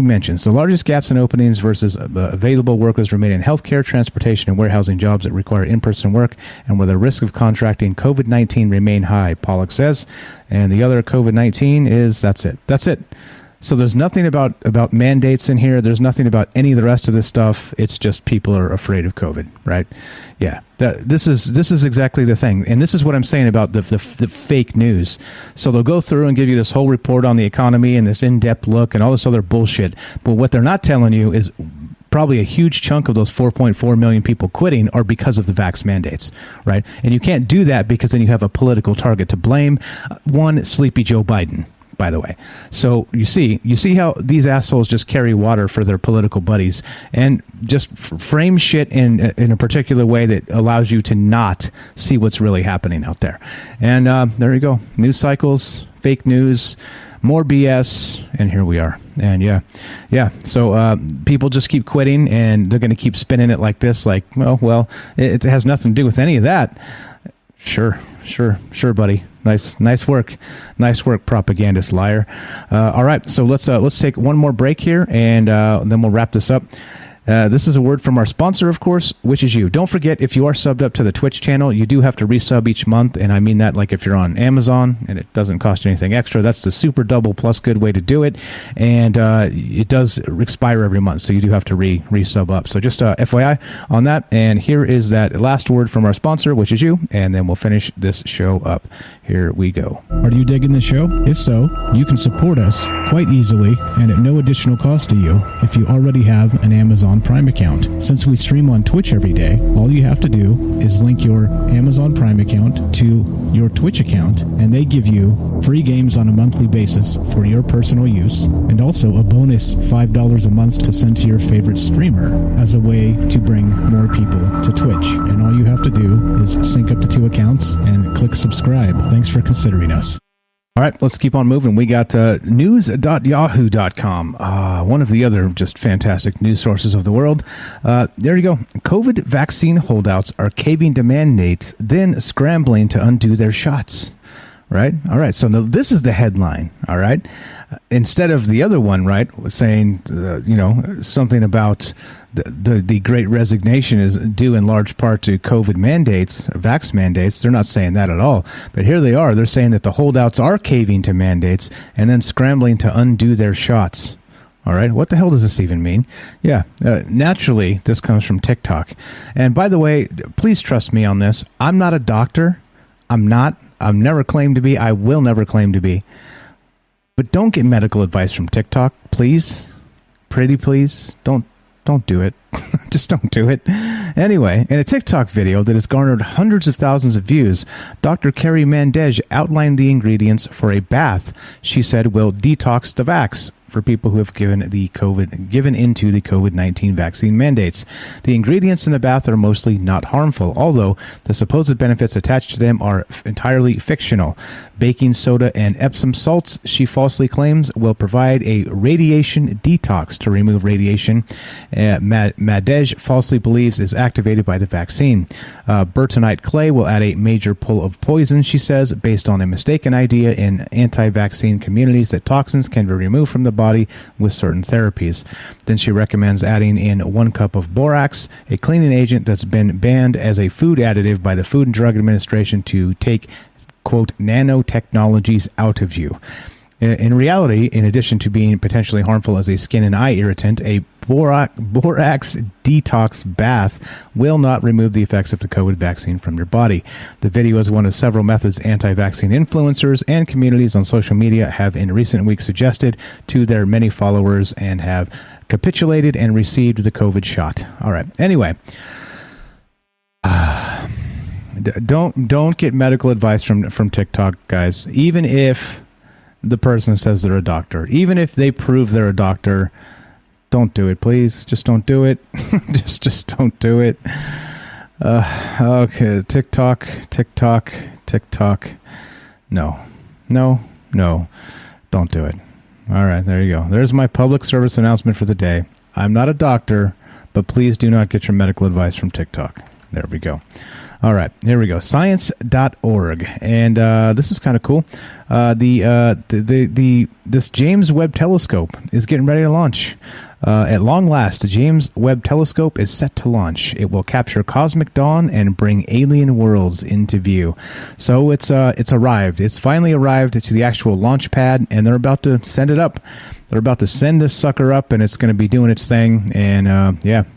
mentions. The largest gaps in openings versus available workers remain in healthcare, transportation, and warehousing jobs that require in-person work and where the risk of contracting COVID-19 remain high, Pollock says. And the other COVID-19 is, that's it. So there's nothing about mandates in here. There's nothing about any of the rest of this stuff. It's just people are afraid of COVID, right? Yeah, this is exactly the thing. And this is what I'm saying about the fake news. So they'll go through and give you this whole report on the economy and this in-depth look and all this other bullshit. But what they're not telling you is probably a huge chunk of those 4.4 million people quitting are because of the vax mandates, right? And you can't do that because then you have a political target to blame. One, sleepy Joe Biden. by the way. So you see how these assholes just carry water for their political buddies and just frame shit in a particular way that allows you to not see what's really happening out there. And there you go. News cycles, fake news, more BS, and here we are. And yeah. So people just keep quitting, and they're going to keep spinning it like this, like, well, it has nothing to do with any of that. Sure, buddy. Nice work, propagandist liar. All right, so let's take one more break here, and then we'll wrap this up. This is a word from our sponsor, of course, which is you. Don't forget, if you are subbed up to the Twitch channel, you do have to resub each month, and I mean that like if you're on Amazon and it doesn't cost you anything extra. That's the super double plus good way to do it, and it does expire every month, so you do have to resub up. So just FYI on that, and here is that last word from our sponsor, which is you, and then we'll finish this show up. Here we go. Are you digging the show? If so, you can support us quite easily and at no additional cost to you if you already have an Amazon Prime account. Since we stream on Twitch every day, all you have to do is link your Amazon Prime account to your Twitch account, and they give you free games on a monthly basis for your personal use, and also a bonus $5 a month to send to your favorite streamer as a way to bring more people to Twitch. And all you have to do is sync up to 2 accounts and click subscribe. Thanks for considering us. All right, let's keep on moving. We got news.yahoo.com, one of the other just fantastic news sources of the world. There you go. COVID vaccine holdouts are caving to mandates, then scrambling to undo their shots. Right? All right. So now this is the headline. All right. Instead of the other one, right, saying, something about the great resignation is due in large part to COVID mandates, vax mandates. They're not saying that at all. But here they are. They're saying that the holdouts are caving to mandates and then scrambling to undo their shots. All right. What the hell does this even mean? Yeah. Naturally, this comes from TikTok. And by the way, please trust me on this. I'm not a doctor. I'm not. I've never claimed to be. I will never claim to be. But don't get medical advice from TikTok, please. Pretty please. Don't do it. Just don't do it. Anyway, in a TikTok video that has garnered hundreds of thousands of views, Dr. Carrie Mandej outlined the ingredients for a bath she said will detox the vax for people who have given into the COVID-19 vaccine mandates. The ingredients in the bath are mostly not harmful, although the supposed benefits attached to them are entirely fictional. Baking soda and Epsom salts, she falsely claims, will provide a radiation detox to remove radiation. Mandej falsely believes is activated by the vaccine. Bentonite clay will add a major pull of poison, she says, based on a mistaken idea in anti-vaccine communities that toxins can be removed from the body with certain therapies. Then she recommends adding in 1 cup of borax, a cleaning agent that's been banned as a food additive by the Food and Drug Administration to take, quote, nanotechnologies out of you. In reality, in addition to being potentially harmful as a skin and eye irritant, a borax detox bath will not remove the effects of the COVID vaccine from your body. The video is one of several methods anti-vaccine influencers and communities on social media have in recent weeks suggested to their many followers and have capitulated and received the COVID shot. All right. Anyway, don't get medical advice from TikTok, guys. Even if the person says they're a doctor, even if they prove they're a doctor, don't do it, please. Just don't do it. just don't do it. Okay, TikTok. No, don't do it. All right, there you go. There's my public service announcement for the day. I'm not a doctor, but please do not get your medical advice from TikTok. There we go. All right, here we go. Science.org, and this is kind of cool. This James Webb Telescope is getting ready to launch. At long last, the James Webb Telescope is set to launch. It will capture cosmic dawn and bring alien worlds into view. So it's arrived. It's finally arrived to the actual launch pad, and they're about to send it up. They're about to send this sucker up, and it's going to be doing its thing. And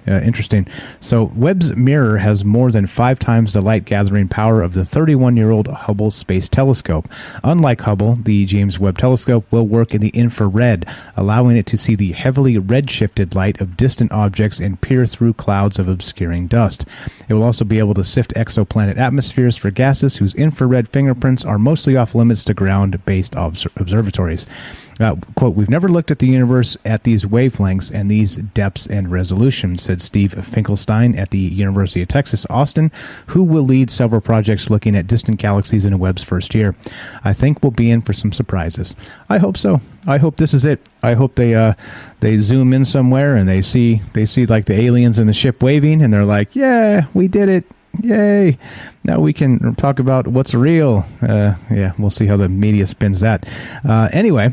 interesting. So Webb's mirror has more than 5 times the light gathering power of the 31-year-old Hubble Space Telescope. Unlike Hubble, the James Webb Telescope will work in the infrared, allowing it to see the heavily red redshifted light of distant objects and peer through clouds of obscuring dust. It will also be able to sift exoplanet atmospheres for gases whose infrared fingerprints are mostly off limits to ground-based observatories. Quote, "We've never looked at the universe at these wavelengths and these depths and resolutions," said Steve Finkelstein at the University of Texas, Austin, who will lead several projects looking at distant galaxies in Webb's first year. "I think we'll be in for some surprises." I hope so. I hope this is it. I hope they zoom in somewhere and they see like the aliens in the ship waving, and they're like, "Yeah, we did it. Yay. Now we can talk about what's real." Yeah, we'll see how the media spins that. Anyway,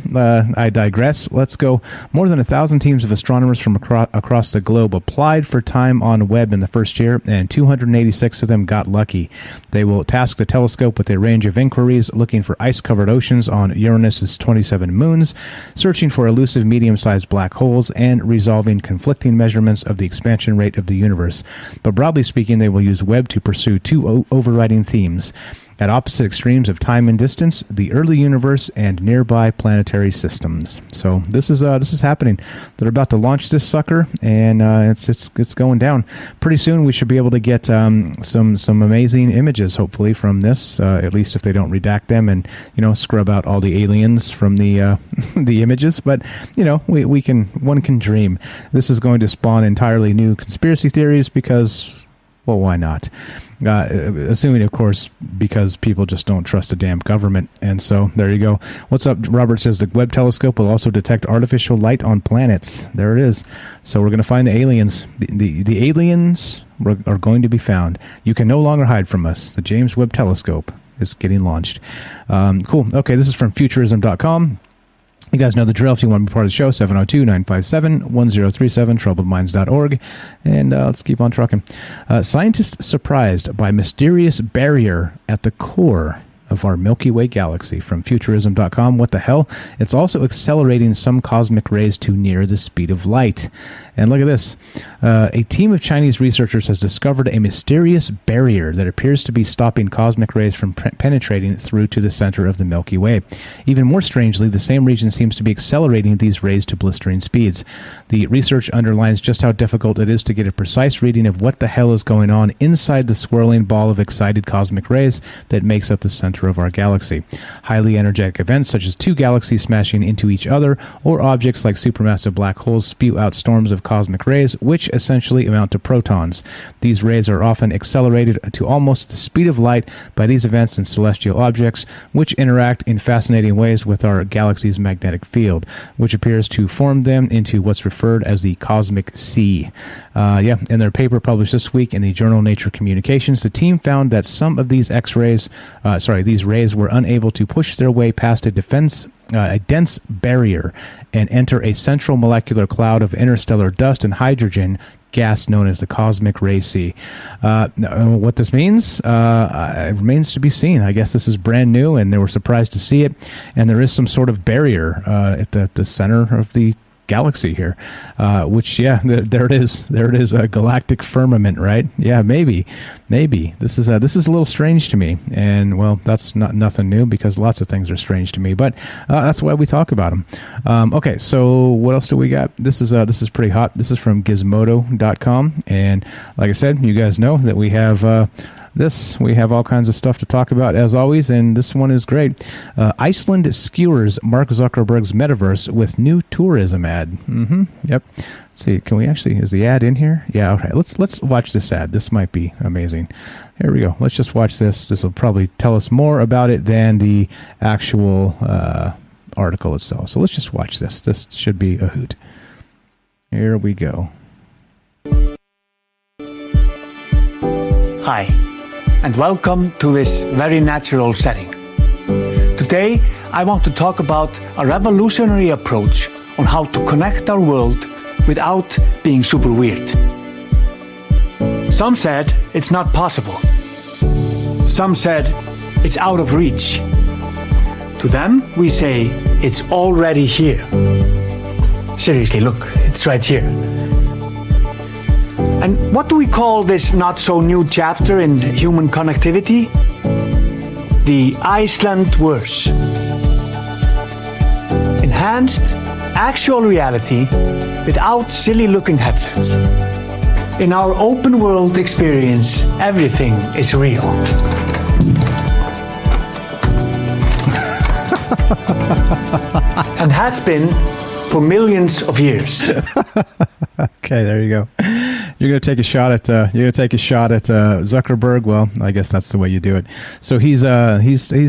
I digress. Let's go. More than 1,000 teams of astronomers from across the globe applied for time on Webb in the first year, and 286 of them got lucky. They will task the telescope with a range of inquiries, looking for ice-covered oceans on Uranus's 27 moons, searching for elusive medium-sized black holes, and resolving conflicting measurements of the expansion rate of the universe. But broadly speaking, they will use Webb to pursue two overriding themes: at opposite extremes of time and distance, the early universe and nearby planetary systems. So this is happening. They're about to launch this sucker, and it's going down. Pretty soon we should be able to get some amazing images, hopefully, from this. At least if they don't redact them and scrub out all the aliens from the the images. But one can dream. This is going to spawn entirely new conspiracy theories because, well, why not? Assuming, of course, because people just don't trust the damn government. And so, there you go. What's up? Robert says the Webb telescope will also detect artificial light on planets. There it is. So we're going to find the aliens. The aliens are going to be found. You can no longer hide from us. The James Webb telescope is getting launched. Cool. Okay, this is from Futurism.com. You guys know the drill. If you want to be part of the show, 702-957-1037, troubledminds.org. And let's keep on trucking. Scientists surprised by mysterious barrier at the core of our Milky Way galaxy, from Futurism.com. What the hell? It's also accelerating some cosmic rays to near the speed of light. And look at this. A team of Chinese researchers has discovered a mysterious barrier that appears to be stopping cosmic rays from penetrating through to the center of the Milky Way. Even more strangely, the same region seems to be accelerating these rays to blistering speeds. The research underlines just how difficult it is to get a precise reading of what the hell is going on inside the swirling ball of excited cosmic rays that makes up the center of our galaxy. Highly energetic events such as two galaxies smashing into each other, or objects like supermassive black holes spew out storms of cosmic rays, which essentially amount to protons. These rays are often accelerated to almost the speed of light by these events and celestial objects, which interact in fascinating ways with our galaxy's magnetic field, which appears to form them into what's referred as the cosmic sea. In their paper published this week in the journal Nature Communications, the team found that some of these these rays were unable to push their way past a dense barrier and enter a central molecular cloud of interstellar dust and hydrogen gas known as the cosmic ray sea. What this means remains to be seen. I guess this is brand new, and they were surprised to see it. And there is some sort of barrier at the center of the galaxy here, which there it is. There it is, a galactic firmament, right? Yeah, maybe. This is a little strange to me, and well, that's nothing new because lots of things are strange to me. But that's why we talk about them. Okay, so what else do we got? This is pretty hot. This is from Gizmodo.com, and like I said, you guys know that we have. We have all kinds of stuff to talk about, as always, and this one is great. Iceland skewers Mark Zuckerberg's metaverse with new tourism ad. Yep. Let's see, can we actually, is the ad in here? Yeah, okay. Let's watch this ad. This might be amazing. Here we go. Let's just watch this. This will probably tell us more about it than the actual article itself. So let's just watch this. This should be a hoot. Here we go. Hi, and welcome to this very natural setting. Today, I want to talk about a revolutionary approach on how to connect our world without being super weird. Some said it's not possible. Some said it's out of reach. To them, we say it's already here. Seriously, look, it's right here. And what do we call this not-so-new chapter in human connectivity? The Iceland-verse. Enhanced, actual reality without silly-looking headsets. In our open world experience, everything is real. And has been for millions of years. Okay, there you go. You're gonna take a shot at Zuckerberg. Well, I guess that's the way you do it. So he's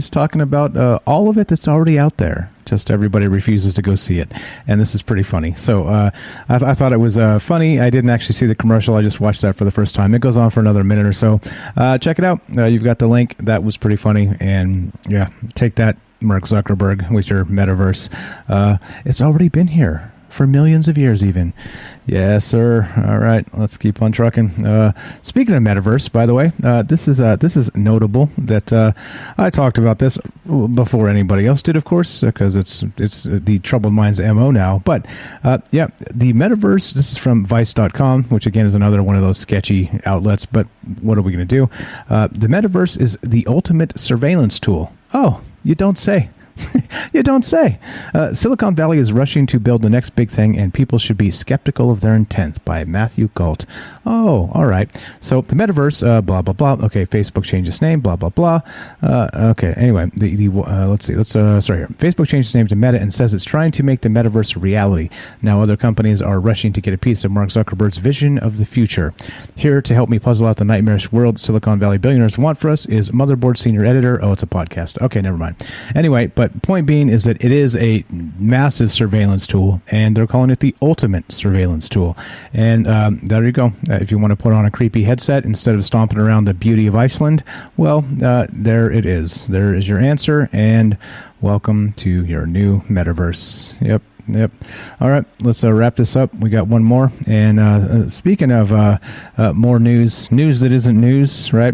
talking about all of it that's already out there. Just everybody refuses to go see it, and this is pretty funny. So I thought it was funny. I didn't actually see the commercial. I just watched that for the first time. It goes on for another minute or so. Check it out. You've got the link. That was pretty funny, and yeah, take that, Mark Zuckerberg, with your metaverse. It's already been here for millions of years even. Yes, sir. All right, let's keep on trucking. Speaking of metaverse, by the way, this is notable that I talked about this before anybody else did, of course, because it's the Troubled Minds MO now. But yeah, the metaverse, this is from Vice.com, which again is another one of those sketchy outlets, but what are we going to do? The metaverse is the ultimate surveillance tool. Oh, you don't say. You don't say. Silicon Valley is rushing to build the next big thing, and people should be skeptical of their intent, by Matthew Galt. Oh, all right. So the metaverse, blah blah blah. Okay, Facebook changed its name, blah blah blah. Okay. Anyway, let's see. Let's start here. Facebook changed its name to Meta and says it's trying to make the metaverse a reality. Now other companies are rushing to get a piece of Mark Zuckerberg's vision of the future. Here to help me puzzle out the nightmarish world Silicon Valley billionaires want for us is Motherboard senior editor. Oh, it's a podcast. Okay, never mind. Anyway, but point being is that it is a massive surveillance tool, and they're calling it the ultimate surveillance tool. And there you go. If you want to put on a creepy headset instead of stomping around the beauty of Iceland, well, there it is. There is your answer, and welcome to your new metaverse. Yep. All right, let's wrap this up. We got one more. And speaking of more news that isn't news, right?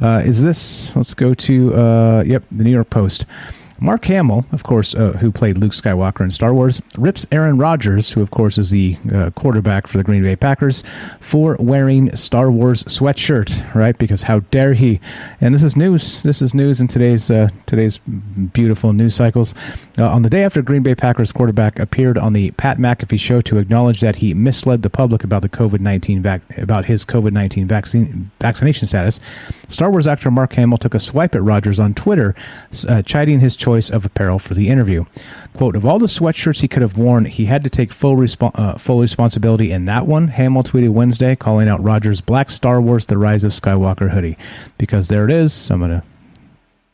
Is this? Let's go to the New York Post. Mark Hamill, of course, who played Luke Skywalker in Star Wars, rips Aaron Rodgers, who, of course, is the quarterback for the Green Bay Packers, for wearing Star Wars sweatshirt, right? Because how dare he? And this is news. This is news in today's beautiful news cycles. On the day after Green Bay Packers quarterback appeared on the Pat McAfee show to acknowledge that he misled the public about the about his COVID-19 vaccination status, Star Wars actor Mark Hamill took a swipe at Rodgers on Twitter, chiding his choice of apparel for the interview. Quote, of all the sweatshirts he could have worn, he had to take full responsibility in that one, Hamill tweeted Wednesday, calling out Rodgers' black Star Wars The Rise of Skywalker hoodie. Because there it is. I'm going to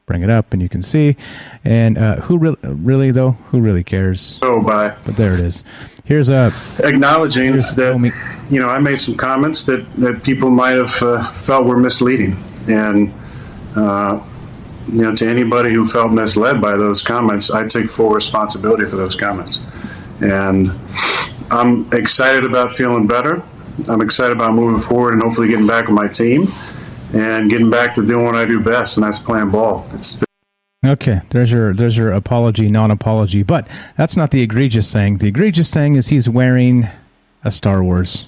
bring it up and you can see. And who really cares? Oh, bye. But there it is. Here's acknowledging that, I made some comments that people might have felt were misleading. And, to anybody who felt misled by those comments, I take full responsibility for those comments. And I'm excited about feeling better. I'm excited about moving forward and hopefully getting back with my team and getting back to doing what I do best, and that's playing ball. Okay, there's your apology, non-apology. But that's not the egregious thing. The egregious thing is he's wearing a Star Wars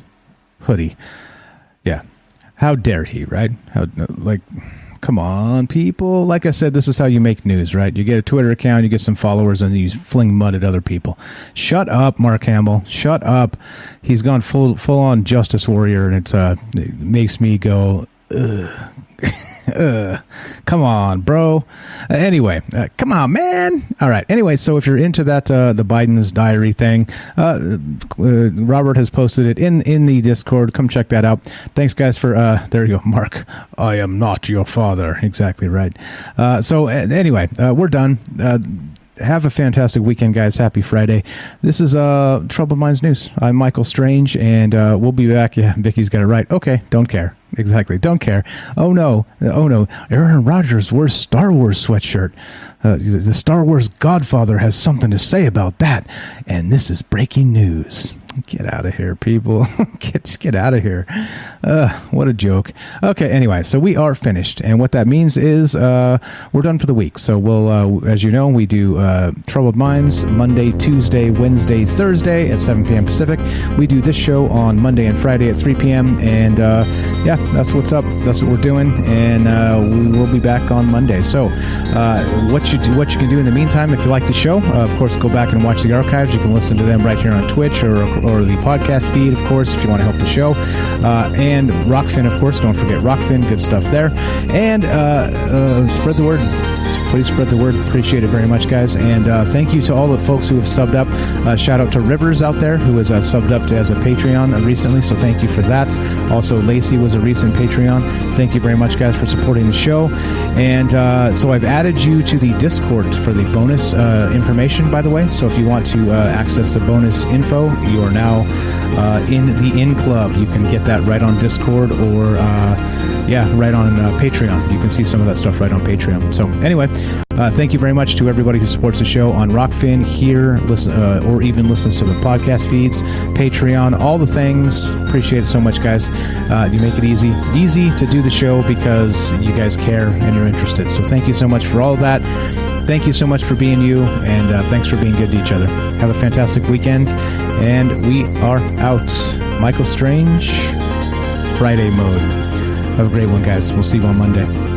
hoodie. Yeah. How dare he, right? Come on, people. Like I said, this is how you make news, right? You get a Twitter account, you get some followers, and you fling mud at other people. Shut up, Mark Hamill. Shut up. He's gone full on justice warrior, and it makes me go, ugh. Come on, bro. Anyway, come on, man. All right. Anyway, so if you're into that, the Biden's diary thing, Robert has posted it in the Discord. Come check that out. Thanks, guys, for there you go, Mark. I am not your father. Exactly right. So anyway, we're done. Have a fantastic weekend, guys. Happy Friday. This is Troubled Minds News. I'm Michael Strange, and we'll be back. Yeah, Vicky's got it right. Okay, don't care. Exactly, don't care. Oh no. Aaron Rodgers wears Star Wars sweatshirt. The Star Wars Godfather has something to say about that. And this is breaking news. Get out of here, people. Get out of here. What a joke. Okay, anyway, so we are finished. And what that means is we're done for the week. So we'll, as you know, we do Troubled Minds Monday, Tuesday, Wednesday, Thursday at 7 p.m. Pacific. We do this show on Monday and Friday at 3 p.m. And yeah, that's what's up. That's what we're doing. And we will be back on Monday. So what you can do in the meantime, if you like the show, of course, go back and watch the archives. You can listen to them right here on Twitch or or the podcast feed, of course, if you want to help the show. And Rockfin, of course. Don't forget Rockfin. Good stuff there. And spread the word. Please spread the word. Appreciate it very much, guys. And thank you to all the folks who have subbed up. Shout out to Rivers out there, who has subbed up as a Patreon recently. So thank you for that. Also, Lacey was a recent Patreon. Thank you very much, guys, for supporting the show. And so I've added you to the Discord for the bonus information, by the way. So if you want to access the bonus info, you are now in the In Club. You can get that right on Discord or right on Patreon. You can see some of that stuff right on Patreon. So anyway, thank you very much to everybody who supports the show on Rockfin here, or even listens to the podcast feeds, Patreon, all the things. Appreciate it so much, guys. You make it easy to do the show because you guys care and you're interested. So thank you so much for all of that. Thank you so much for being you, and thanks for being good to each other. Have a fantastic weekend, and we are out. Michael Strange, Friday mode. Have a great one, guys. We'll see you on Monday.